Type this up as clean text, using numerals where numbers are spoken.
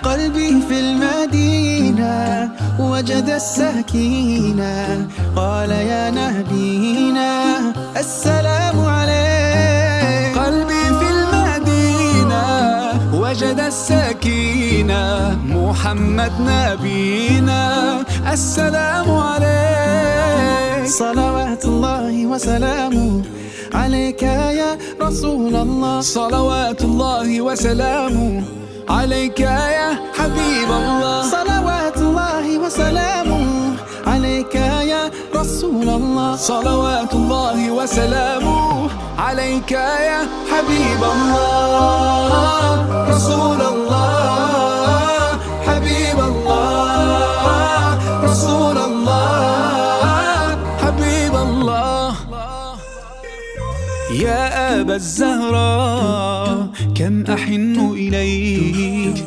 قلبي في المدينة وجد السكينة، قال يا نبينا السلام عليك. قلبي في المدينة وجد السكينة، محمد نبينا السلام عليك. صلوات الله وسلامه عليك يا رسول الله، صلوات الله وسلامه عليك يا حبيب الله. صلوات الله وسلامه عليك يا رسول الله، صلوات الله وسلامه عليك يا حبيب الله. رسول الله حبيب الله، رسول الله حبيب الله. يا أبا الزهراء كم أحن إليك،